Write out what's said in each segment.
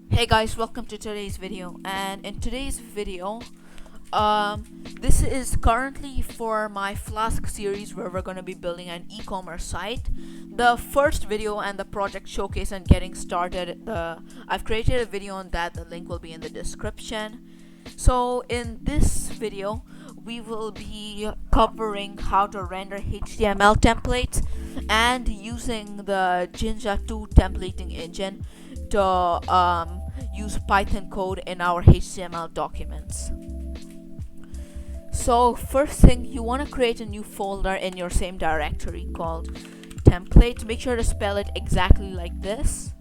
Hey guys, welcome to today's video. And in today's video, this is currently for my Flask series where we're going to be building an e-commerce site. The first video and the project showcase and getting started, I've created a video on that. The link will be in the description. So in this video, we will be covering how to render HTML templates and using the Jinja 2 templating engine to use Python code in our HTML documents. So first thing, you want to create a new folder in your same directory called templates. Make sure to spell it exactly like this.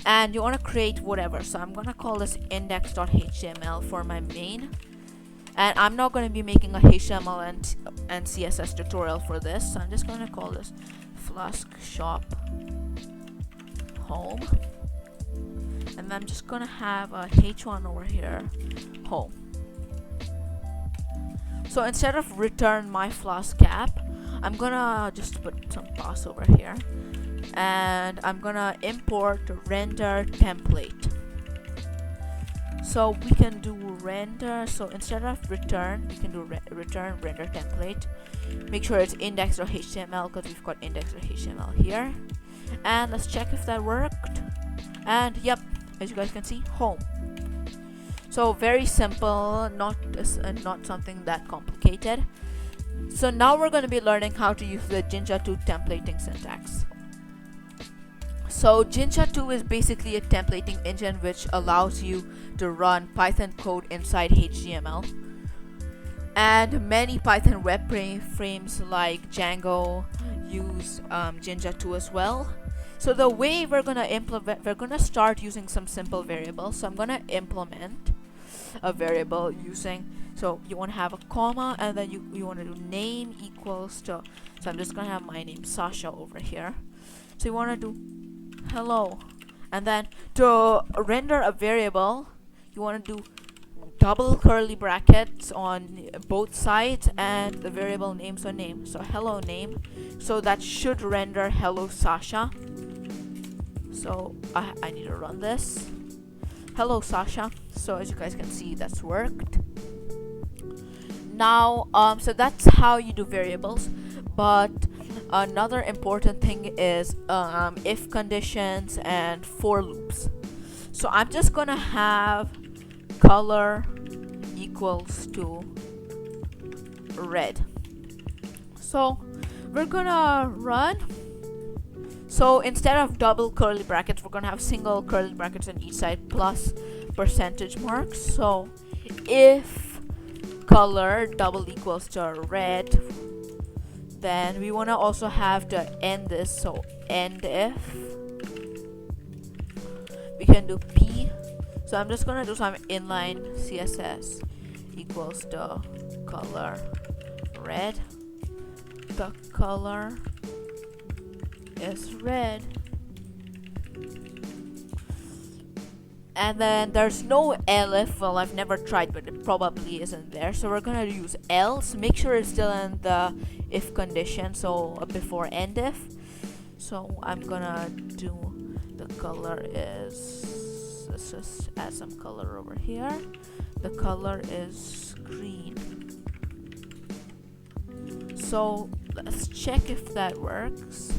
And you want to create whatever. So I'm going to call this index.html for my main. And I'm not going to be making a HTML and CSS tutorial for this. So I'm just going to call this Flask Shop Home. And I'm just going to have a h1 over here, home. So instead of return my Flask app, I'm going to just put some pass over here. And I'm going to import render template. So we can do render. So instead of return, we can do return render template. Make sure it's index.html because we've got index.html here. And let's check if that worked. And yep, as you guys can see, home. So very simple, not something that complicated. So now we're going to be learning how to use the Jinja 2 templating syntax. So Jinja 2 is basically a templating engine which allows you to run Python code inside HTML. And many Python web frames like Django use Jinja 2 as well. So the way we're gonna start using some simple variables. So I'm gonna implement a variable using, so you want to have a comma and then you want to do name equals to, so I'm just gonna have my name Sasha over here. So you want to do hello, and then to render a variable you want to do double curly brackets on both sides and the variable name, so name, so hello name. So that should render hello Sasha. So I need to run this. Hello Sasha. So as you guys can see, that's worked. Now so that's how you do variables. But another important thing is if conditions and for loops. So I'm just gonna have color equals to red. So we're gonna run. So instead of double curly brackets, we're gonna have single curly brackets on each side plus percentage marks. So if color double equals to red, then we want to also have to end this. So end if. We can do p. So I'm just gonna do some inline CSS equals to color red. The color is red. And then there's no elif. Well, I've never tried, but it probably isn't there. So we're gonna use else. Make sure it's still in the if condition, so before end if. So I'm gonna do the color is, let's just add some color over here. The color is green. So let's check if that works.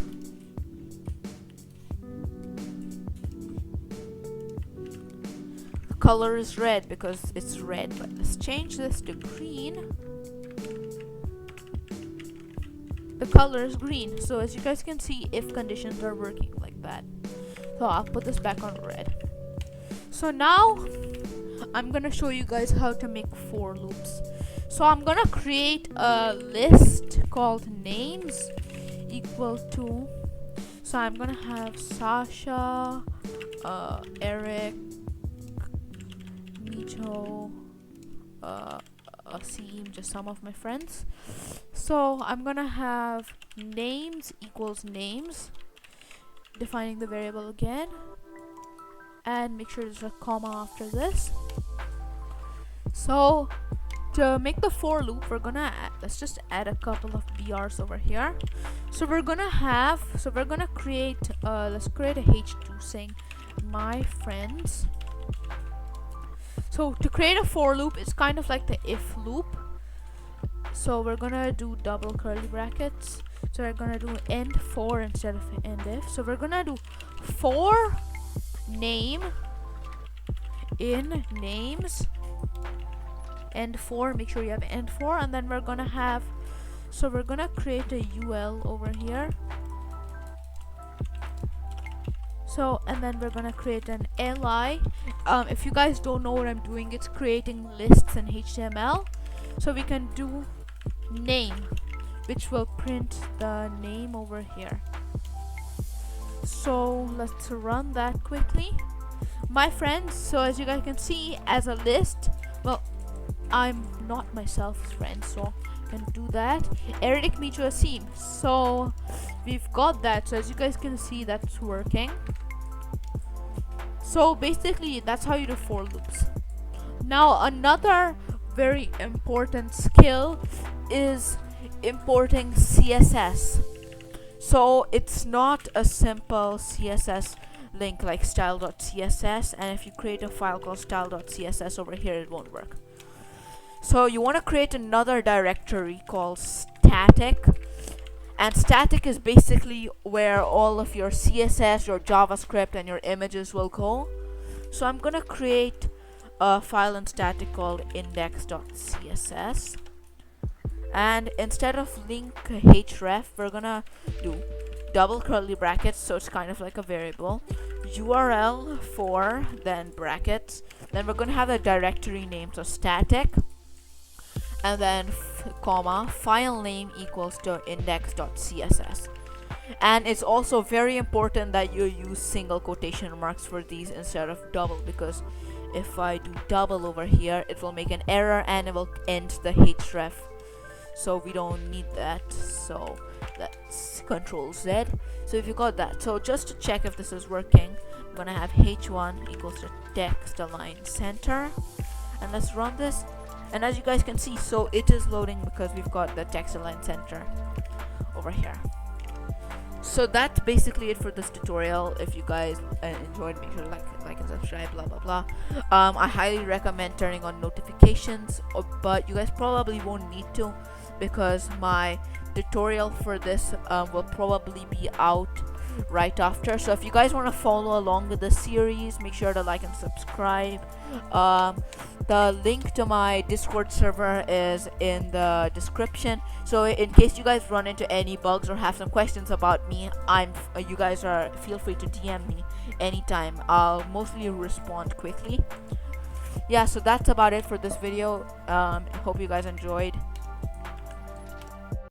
Color is red because it's red, but let's change this to green. The color is green. So as you guys can see, if conditions are working like that. So I'll put this back on red. So now I'm gonna show you guys how to make for loops. So I'm gonna create a list called names equal to, so I'm gonna have Sasha, Eric, Mito, Asim, just some of my friends. So I'm gonna have names equals names, defining the variable again, and make sure there's a comma after this. So to make the for loop, we're gonna let's just add a couple of BRs over here. So we're gonna create let's create a h2 saying my friends. So to create a for loop, it's kind of like the if loop. So we're gonna do double curly brackets. So we're gonna do end for instead of end if. So we're gonna do for name in names end for, make sure you have end for, and then we're gonna have, so we're gonna create a UL over here. So, and then we're gonna create an li. If you guys don't know what I'm doing, it's creating lists in HTML. So we can do name, which will print the name over here. So let's run that quickly. My friends, so as you guys can see, as a list, well, I'm not myself's friend, so I can do that. Eric Mutual Seam. So we've got that. So as you guys can see, that's working. So basically, that's how you do for loops. Now, another very important skill is importing CSS. So it's not a simple CSS link like style.css, and if you create a file called style.css over here, it won't work. So you want to create another directory called static, and static is basically where all of your CSS, your JavaScript, and your images will go. So I'm gonna create a file in static called index.css, and instead of link href, we're gonna do double curly brackets, so it's kind of like a variable, URL for, then brackets, then we're gonna have a directory name, so static, and then comma, file name equals to index.css. And it's also very important that you use single quotation marks for these instead of double, because if I do double over here, it will make an error and it will end the href, so we don't need that. So that's Control Z. So if you got that, so just to check if this is working, I'm gonna have h1 equals to text align center, and let's run this. And as you guys can see, so it is loading because we've got the text align center over here. So that's basically it for this tutorial. If you guys enjoyed, make sure to like and subscribe, blah blah blah. I highly recommend turning on notifications, but you guys probably won't need to, because my tutorial for this will probably be out right after. So if you guys want to follow along with the series, make sure to like and subscribe. The link to my Discord server is in the description, so in case you guys run into any bugs or have some questions about me, you guys feel free to DM me anytime. I'll mostly respond quickly. Yeah, so that's about it for this video. Hope you guys enjoyed.